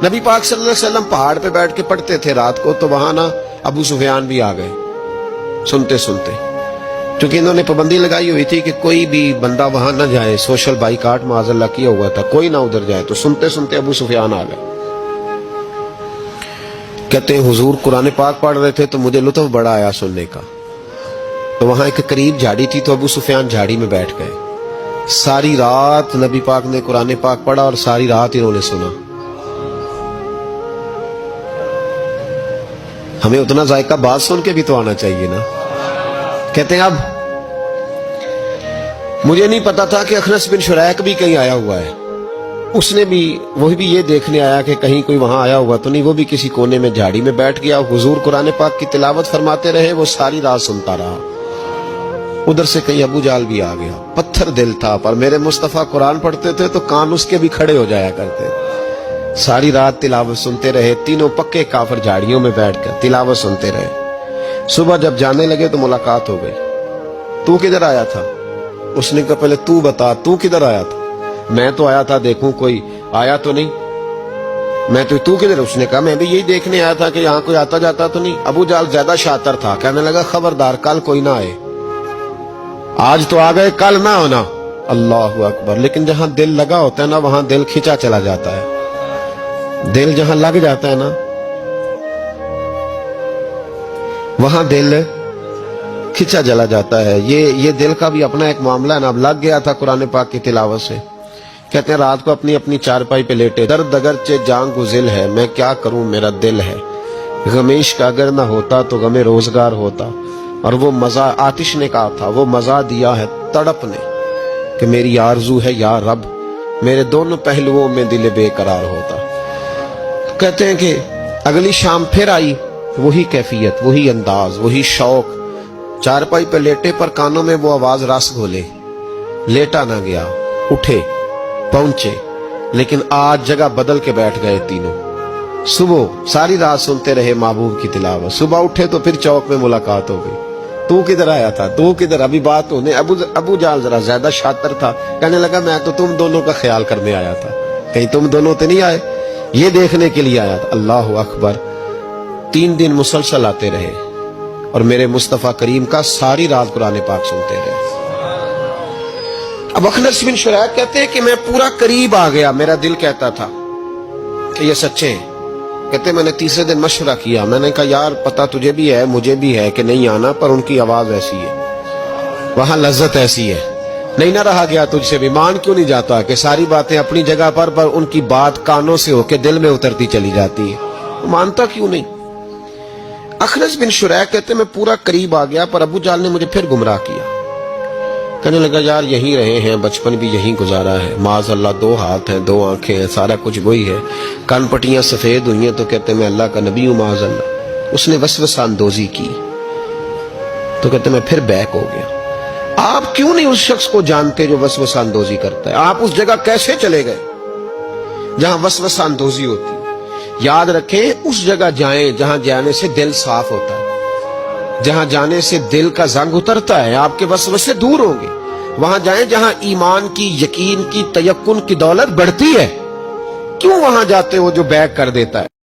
نبی پاک صلی اللہ علیہ وسلم پہاڑ پہ بیٹھ کے پڑھتے تھے رات کو، تو وہاں نا ابو سفیان بھی آ گئے سنتے سنتے، کیونکہ انہوں نے پابندی لگائی ہوئی تھی کہ کوئی بھی بندہ وہاں نہ جائے، سوشل بائیکاٹ معاذ اللہ کیا ہوا تھا، کوئی نہ ادھر جائے، تو سنتے سنتے ابو سفیان آ گئے۔ کہتے ہیں حضور قرآن پاک پڑھ رہے تھے تو مجھے لطف بڑا آیا سننے کا، تو وہاں ایک قریب جھاڑی تھی، تو ابو سفیان جھاڑی میں بیٹھ گئے۔ ساری رات نبی پاک نے قرآن پاک پڑھا اور ساری رات انہوں نے سنا۔ ہمیں اتنا ذائقہ بات سن کے بھی تو آنا چاہیے نا۔ کہتے ہیں اب مجھے نہیں پتا تھا کہ اخنس بن شریک بھی کہیں آیا ہوا ہے، اس نے بھی وہی بھی یہ دیکھنے آیا کہ کہیں کوئی وہاں آیا ہوا تو نہیں، وہ بھی کسی کونے میں جھاڑی میں بیٹھ گیا۔ حضور قرآن پاک کی تلاوت فرماتے رہے، وہ ساری رات سنتا رہا۔ ادھر سے کہیں ابو جال بھی آ گیا، پتھر دل تھا، پر میرے مصطفیٰ قرآن پڑھتے تھے تو کان اس کے بھی کھڑے ہو جایا کرتے۔ ساری رات تلاوت سنتے رہے، تینوں پکے کافر جھاڑیوں میں بیٹھ کر تلاوت سنتے رہے۔ صبح جب جانے لگے تو ملاقات ہو گئی۔ تو کدھر آیا تھا؟ اس نے کہا پہلے تو بتا، تو کدھر آیا تھا؟ میں تو آیا تھا دیکھوں کوئی آیا تو نہیں، میں تو کدھر؟ اس نے کہا میں بھی یہی دیکھنے آیا تھا کہ یہاں کوئی آتا جاتا تو نہیں۔ ابو جال زیادہ شاطر تھا، کہنے لگا خبردار کل کوئی نہ آئے، آج تو آ گئے کل نہ ہونا۔ اللہ اکبر۔ لیکن جہاں دل لگا ہوتا ہے نا وہاں دل کھینچا چلا جاتا ہے، دل جہاں لگ جاتا ہے نا وہاں دل کھینچا چلا جاتا ہے۔ یہ دل کا بھی اپنا ایک معاملہ ہے نا۔ اب لگ گیا تھا قرآن پاک کی تلاوت سے۔ کہتے ہیں رات کو اپنی چارپائی پہ لیٹے، درد اگرچہ جان گزل ہے، میں کیا کروں میرا دل ہے، غمیش کا اگر نہ ہوتا تو غم روزگار ہوتا۔ اور وہ مزہ آتش نے کہا تھا، وہ مزہ دیا ہے تڑپ نے کہ میری آرزو ہے یا رب، میرے دونوں پہلوؤں میں دل بے قرار ہوتا۔ کہتے ہیں کہ اگلی شام پھر آئی، وہی کیفیت، وہی انداز، وہی شوق۔ چارپائی پہ لیٹے پر کانوں میں وہ آواز رس گھولے، لیٹا نہ گیا، اٹھے پہنچے، لیکن آج جگہ بدل کے بیٹھ گئے تینوں۔ صبح ساری رات سنتے رہے محبوب کی تلاوت، صبح اٹھے تو پھر چوک میں ملاقات ہو گئی۔ تو کدھر آیا تھا؟ تو کدھر؟ ابھی بات ہونے۔ ابو جال ذرا زیادہ شاطر تھا، کہنے لگا میں تو تم دونوں کا خیال کرنے آیا تھا، کہیں تم دونوں تو نہیں آئے، یہ دیکھنے کے لیے آیا تھا۔ اللہ اکبر۔ 3 دن مسلسل آتے رہے اور میرے مصطفیٰ کریم کا ساری رات قرآن پاک سنتے رہے۔ اب اخنس بن شریک کہتے ہیں کہ میں پورا قریب آ گیا، میرا دل کہتا تھا کہ یہ سچے ہیں۔ کہتے میں نے تیسرے دن مشورہ کیا، میں نے کہا یار پتہ تجھے بھی ہے مجھے بھی ہے کہ نہیں آنا، پر ان کی آواز ایسی ہے، وہاں لذت ایسی ہے، نہیں نہ رہا گیا تجھ سے بھی۔ مان کیوں نہیں جاتا کہ ساری باتیں اپنی جگہ پر ان کی بات کانوں سے ہو کے دل میں اترتی چلی جاتی ہے، مانتا کیوں نہیں؟ اخنس بن شریک کہتے میں پورا قریب آ گیا، پر ابو جال نے مجھے پھر گمراہ کیا۔ کہنے لگا یار یہیں رہے ہیں، بچپن بھی یہیں گزارا ہے، معاذ اللہ 2 ہاتھ ہیں 2 آنکھیں ہیں، سارا کچھ وہی ہے، کان پٹیاں سفید ہوئی ہیں، تو کہتے میں اللہ کا نبی ہوں معاذ اللہ۔ اس نے وسوسہ اندوزی کی، تو کہتے میں پھر بیک ہو گیا۔ آپ کیوں نہیں اس شخص کو جانتے جو وسوسہ اندوزی کرتا ہے؟ آپ اس جگہ کیسے چلے گئے جہاں وسوسہ اندوزی ہوتی ہے؟ یاد رکھیں اس جگہ جائیں جہاں جانے سے دل صاف ہوتا ہے، جہاں جانے سے دل کا زنگ اترتا ہے، آپ کے وسوسے دور ہوں گے۔ وہاں جائیں جہاں ایمان کی، یقین کی، تیقن کی دولت بڑھتی ہے۔ کیوں وہاں جاتے ہو جو بیک کر دیتا ہے؟